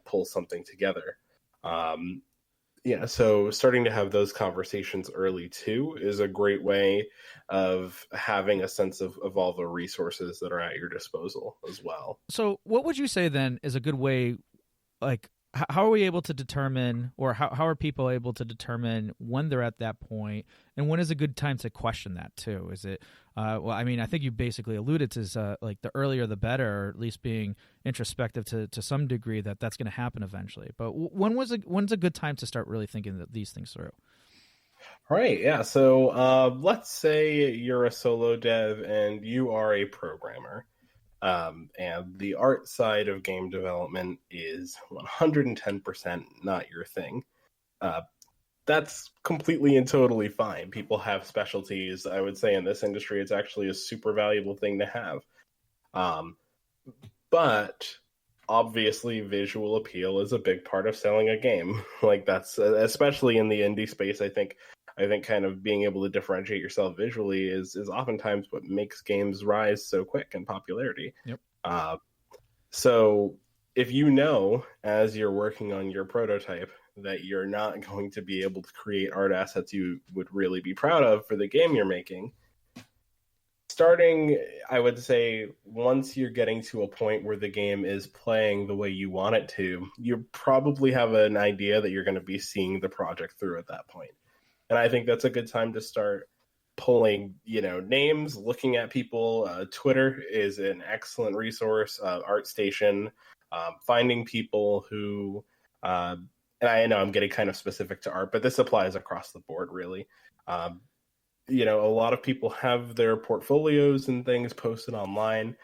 pull something together. Yeah, so starting to have those conversations early too is a great way of having a sense of all the resources that are at your disposal as well. So what would you say then is a good way, like, how are we able to determine, or how are people able to determine when they're at that point, and when is a good time to question that too? Is it, well, I mean, I think you basically alluded to like the earlier the better, or at least being introspective to some degree that that's going to happen eventually. But when's a good time to start really thinking these things through? Right, yeah. So let's say you're a solo dev and you are a programmer. And the art side of game development is 110% not your thing. That's completely and totally fine. People have specialties. I would say in this industry, it's actually a super valuable thing to have. But obviously, visual appeal is a big part of selling a game. Like that's especially in the indie space. I think kind of being able to differentiate yourself visually is oftentimes what makes games rise so quick in popularity. Yep. So if you know, as you're working on your prototype, that you're not going to be able to create art assets you would really be proud of for the game you're making, starting, I would say, once you're getting to a point where the game is playing the way you want it to, you probably have an idea that you're going to be seeing the project through at that point. And I think that's a good time to start pulling, names, looking at people. Twitter is an excellent resource. ArtStation, finding people who, and I know I'm getting kind of specific to art, but this applies across the board, really. A lot of people have their portfolios and things posted online.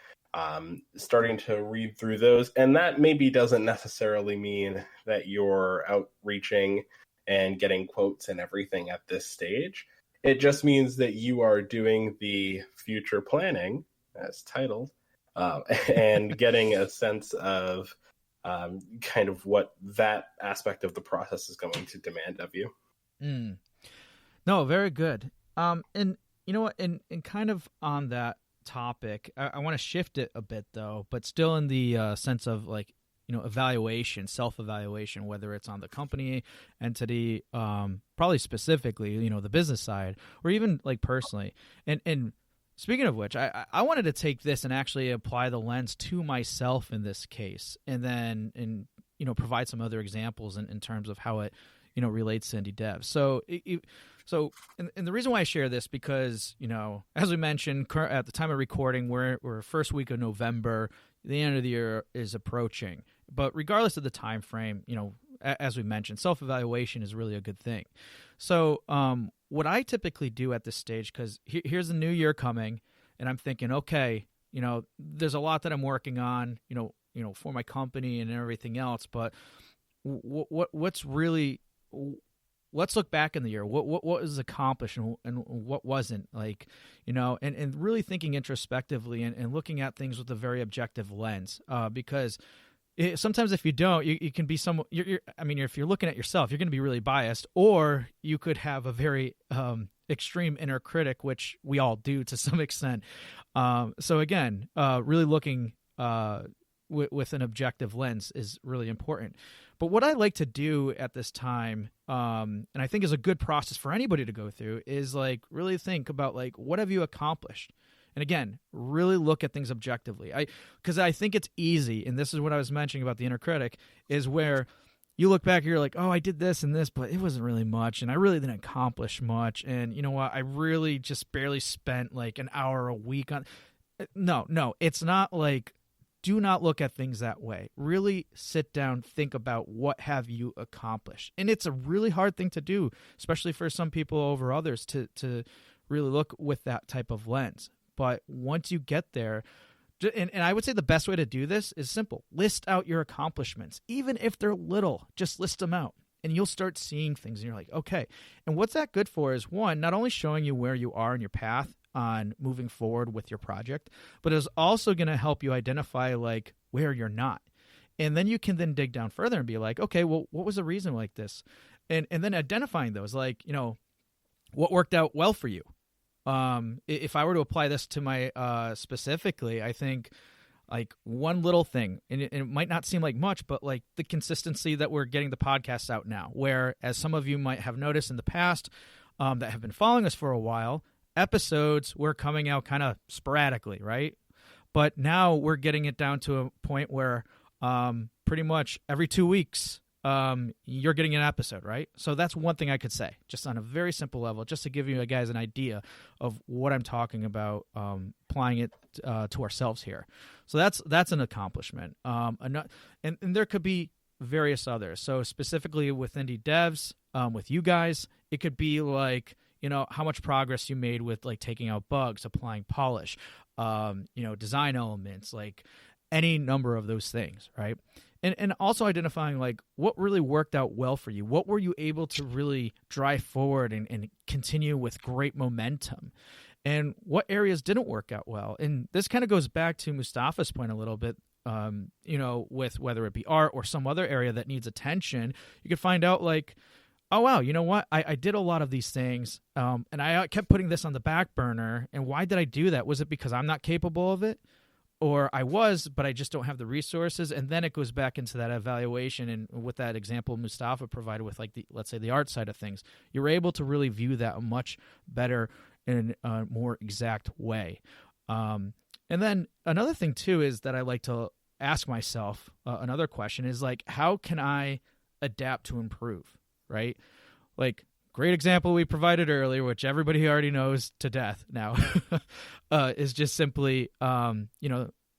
Starting to read through those, and that maybe doesn't necessarily mean that you're outreaching and getting quotes and everything at this stage. It just means that you are doing the future planning, as titled, and getting a sense of kind of what that aspect of the process is going to demand of you. No, very good. And you know what? And kind of on that topic, I want to shift it a bit though, but still in the sense of like, evaluation, self-evaluation, whether it's on the company, entity, probably specifically, the business side, or even like personally. And speaking of which, I wanted to take this and actually apply the lens to myself in this case, and then provide some other examples in terms of how it relates to indie dev. So and the reason why I share this, because as we mentioned at the time of recording, we're first week of November. The end of the year is approaching. But regardless of the time frame, as we mentioned, self-evaluation is really a good thing. So what I typically do at this stage, because here's the new year coming, and I'm thinking, okay, there's a lot that I'm working on, for my company and everything else. But what's really, let's look back in the year. What was accomplished and what wasn't, and really thinking introspectively and looking at things with a very objective lens, because sometimes if you don't, you can be if you're looking at yourself, you're going to be really biased, or you could have a very extreme inner critic, which we all do to some extent. So again, really looking with an objective lens is really important. But what I like to do at this time, and I think is a good process for anybody to go through, is like really think about like, what have you accomplished? And again, really look at things objectively. Because I think it's easy, and this is what I was mentioning about the inner critic, is where you look back and you're like, oh, I did this and this, but it wasn't really much, and I really didn't accomplish much. And you know what? I really just barely spent like an hour a week on. No, it's not like. Do not look at things that way. Really sit down, think about what have you accomplished. And it's a really hard thing to do, especially for some people over others, to really look with that type of lens. But once you get there, and I would say the best way to do this is simple. List out your accomplishments. Even if they're little, just list them out. And you'll start seeing things, and you're like, okay. And what's that good for is, one, not only showing you where you are in your path on moving forward with your project, but it's also going to help you identify like where you're not. And then you can then dig down further and be like, okay, well, what was the reason like this? And then identifying those, like, what worked out well for you. If I were to apply this to my specifically, I think like one little thing, and it might not seem like much, but like the consistency that we're getting the podcasts out now, where as some of you might have noticed in the past that have been following us for a while, episodes were coming out kind of sporadically, right? But now we're getting it down to a point where pretty much every 2 weeks you're getting an episode, right? So that's one thing I could say, just on a very simple level, just to give you guys an idea of what I'm talking about, applying it to ourselves here. So that's an accomplishment. And there could be various others. So specifically with indie devs, with you guys, it could be like, how much progress you made with like taking out bugs, applying polish, design elements, like any number of those things, right? And also identifying like what really worked out well for you. What were you able to really drive forward and continue with great momentum? And what areas didn't work out well? And this kind of goes back to Mustapha's point a little bit, with whether it be art or some other area that needs attention. You could find out like, oh, wow, you know what? I did a lot of these things, and I kept putting this on the back burner. And why did I do that? Was it because I'm not capable of it? Or I was, but I just don't have the resources. And then it goes back into that evaluation. And with that example Mustapha provided with, like, let's say the art side of things, you're able to really view that much better in a more exact way. And then another thing, too, is that I like to ask myself, another question is, like, how can I adapt to improve, right? Like, great example we provided earlier, which everybody already knows to death now, is just simply,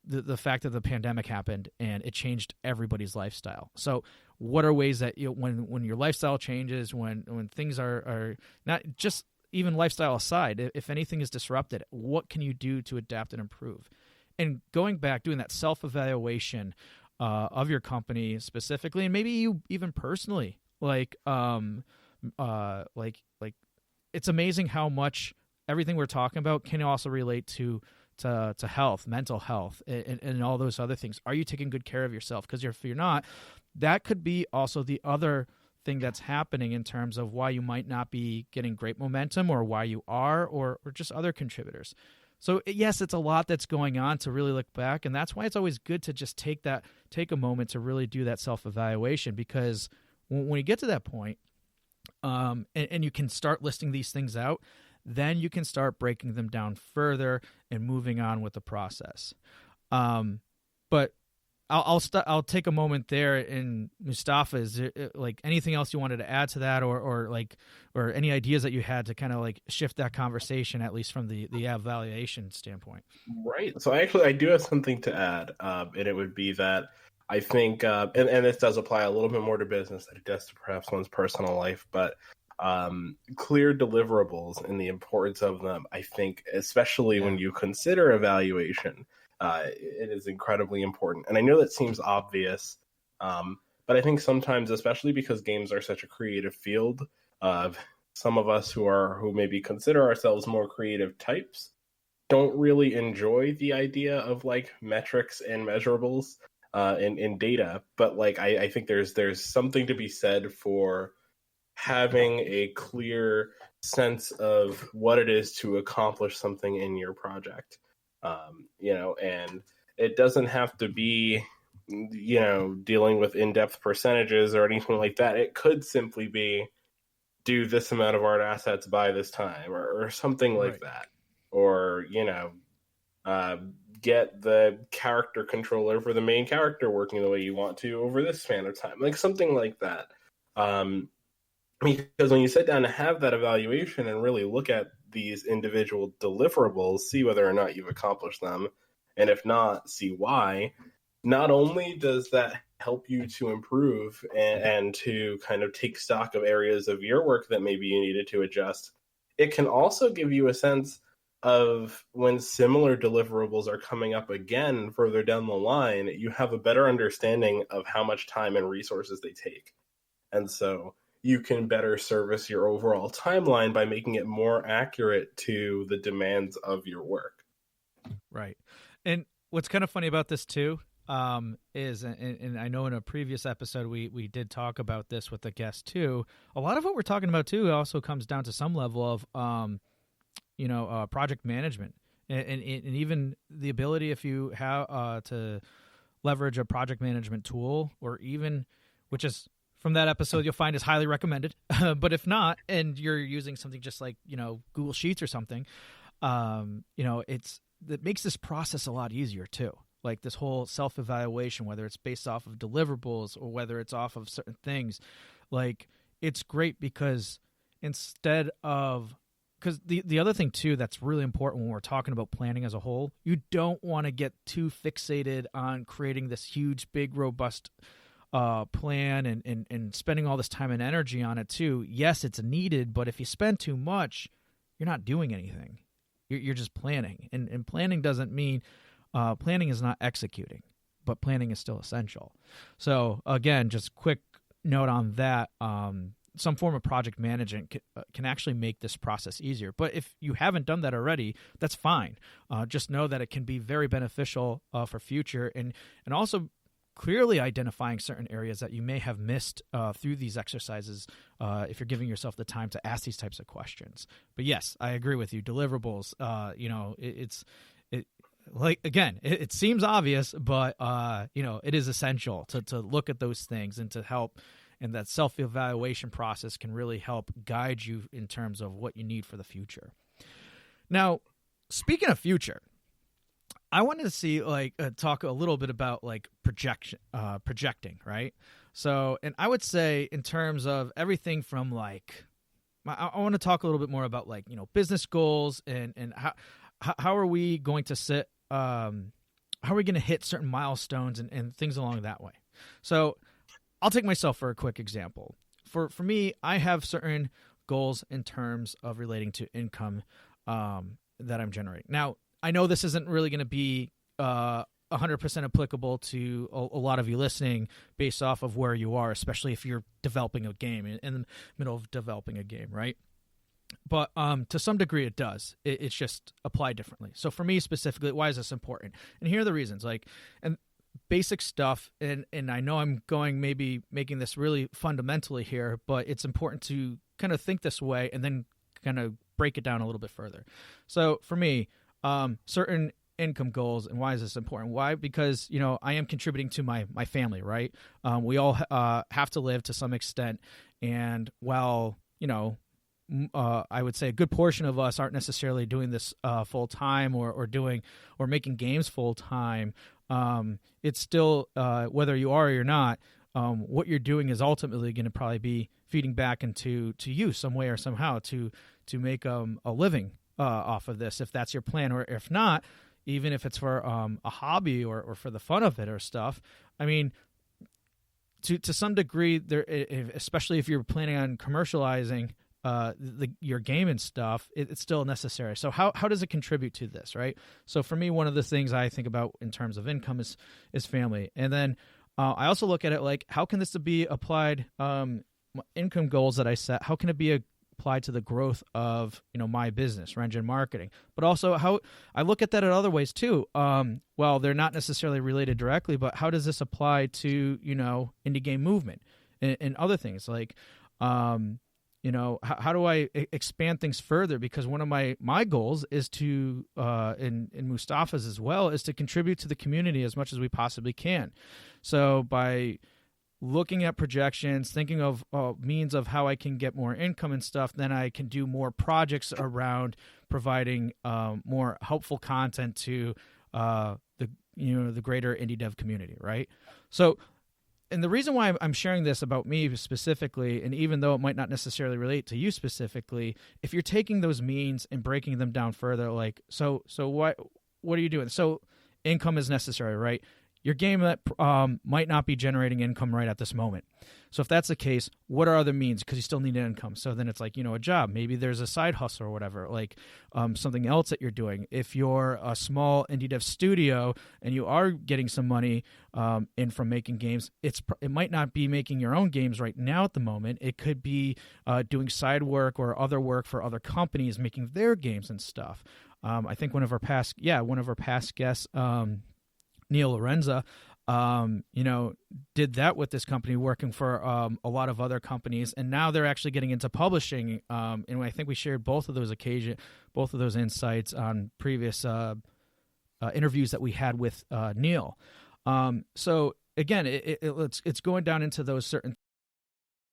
the fact that the pandemic happened and it changed everybody's lifestyle. So what are ways that when your lifestyle changes, when things are not just even lifestyle aside, if anything is disrupted, what can you do to adapt and improve? And going back, doing that self-evaluation of your company specifically, and maybe you even personally, like it's amazing how much everything we're talking about can also relate to health, mental health, and all those other things. Are you taking good care of yourself? Because if you're not, that could be also the other thing that's happening in terms of why you might not be getting great momentum, or why you are, or just other contributors. So yes, it's a lot that's going on to really look back, and that's why it's always good to just take a moment to really do that self-evaluation, because when you get to that point, and you can start listing these things out, then you can start breaking them down further and moving on with the process. But I'll take a moment there. And Mustapha, is there like anything else you wanted to add to that, or any ideas that you had to kind of like shift that conversation, at least from the evaluation standpoint? Right. So I do have something to add, and it would be that I think, and this does apply a little bit more to business than it does to perhaps one's personal life, but clear deliverables and the importance of them, I think, especially when you consider evaluation, it is incredibly important. And I know that seems obvious, but I think sometimes, especially because games are such a creative field, some of us who maybe consider ourselves more creative types don't really enjoy the idea of like metrics and measurables in data. But like I think there's something to be said for having a clear sense of what it is to accomplish something in your project. And it doesn't have to be, dealing with in-depth percentages or anything like that. It could simply be do this amount of art assets by this time, or something like that. Or, get the character controller for the main character working the way you want to over this span of time, like something like that. Because when you sit down to have that evaluation and really look at these individual deliverables, see whether or not you've accomplished them, and if not, see why, not only does that help you to improve and to kind of take stock of areas of your work that maybe you needed to adjust, it can also give you a sense of when similar deliverables are coming up again further down the line, you have a better understanding of how much time and resources they take. And so you can better service your overall timeline by making it more accurate to the demands of your work. Right. And what's kind of funny about this too, is, and I know in a previous episode we did talk about this with a guest too, a lot of what we're talking about too also comes down to some level of project management and even the ability, if you have to leverage a project management tool, or even, which is from that episode you'll find is highly recommended. But if not, and you're using something just like, Google Sheets or something, that makes this process a lot easier too. Like this whole self-evaluation, whether it's based off of deliverables or whether it's off of certain things, like it's great because instead of, because the other thing too that's really important when we're talking about planning as a whole, you don't want to get too fixated on creating this huge, big, robust plan and spending all this time and energy on it too. Yes, it's needed, but if you spend too much, you're not doing anything. You're just planning, and planning doesn't mean planning is not executing, but planning is still essential. So again, just quick note on that. Some form of project management can actually make this process easier. But if you haven't done that already, that's fine. Just know that it can be very beneficial for future, and also clearly identifying certain areas that you may have missed through these exercises if you're giving yourself the time to ask these types of questions. But yes, I agree with you. Deliverables, it seems obvious, but it is essential to look at those things and to help. And that self-evaluation process can really help guide you in terms of what you need for the future. Now, speaking of future, I wanted to see talk a little bit about projecting, right? So, and I would say in terms of everything from I want to talk a little bit more about business goals and how are we going to set how are we going to hit certain milestones and things along that way. So I'll take myself for a quick example. For me, I have certain goals in terms of relating to income that I'm generating. Now, I know this isn't really going to be 100% applicable to a lot of you listening based off of where you are, especially if you're developing a game, in the middle of developing a game, right? But to some degree it does. It's just applied differently. So for me specifically, why is this important? And here are the reasons. And basic stuff, and I know I'm maybe making this really fundamentally here, but it's important to kind of think this way and then kind of break it down a little bit further. So for me, certain income goals, and why is this important? Why? Because, I am contributing to my family, right? We all have to live to some extent, and while, I would say a good portion of us aren't necessarily doing this full time or making games full time. It's still, whether you are or you're not, what you're doing is ultimately going to probably be feeding back into you some way or somehow to make a living off of this, if that's your plan, or if not, even if it's for a hobby or for the fun of it or stuff. I mean, to some degree, there, especially if you're planning on commercializing your game and stuff, it's still necessary. So how does it contribute to this, right? So for me, one of the things I think about in terms of income is family. And then I also look at it how can this be applied, income goals that I set, how can it be applied to the growth of, my business, Rengen Marketing? But also how I look at that in other ways too. Well, they're not necessarily related directly, but how does this apply to, indie game movement and other things how do I expand things further? Because one of my goals is to, in Mustapha's as well, is to contribute to the community as much as we possibly can. So by looking at projections, thinking of means of how I can get more income and stuff, then I can do more projects around providing more helpful content to the greater indie dev community, right? So. And the reason why I'm sharing this about me specifically, and even though it might not necessarily relate to you specifically, if you're taking those means and breaking them down further, so what are you doing? So income is necessary, right? Your game that might not be generating income right at this moment. So if that's the case, what are other means? Because you still need an income. So then it's a job. Maybe there's a side hustle or whatever, something else that you're doing. If you're a small indie dev studio and you are getting some money in from making games, it might not be making your own games right now at the moment. It could be doing side work or other work for other companies, making their games and stuff. I think one of our past guests, Neil Lorenza, you know, did that with this company, working for a lot of other companies, and now they're actually getting into publishing. And I think we shared both of those insights on previous interviews that we had with Neil. So again, it's going down into those certain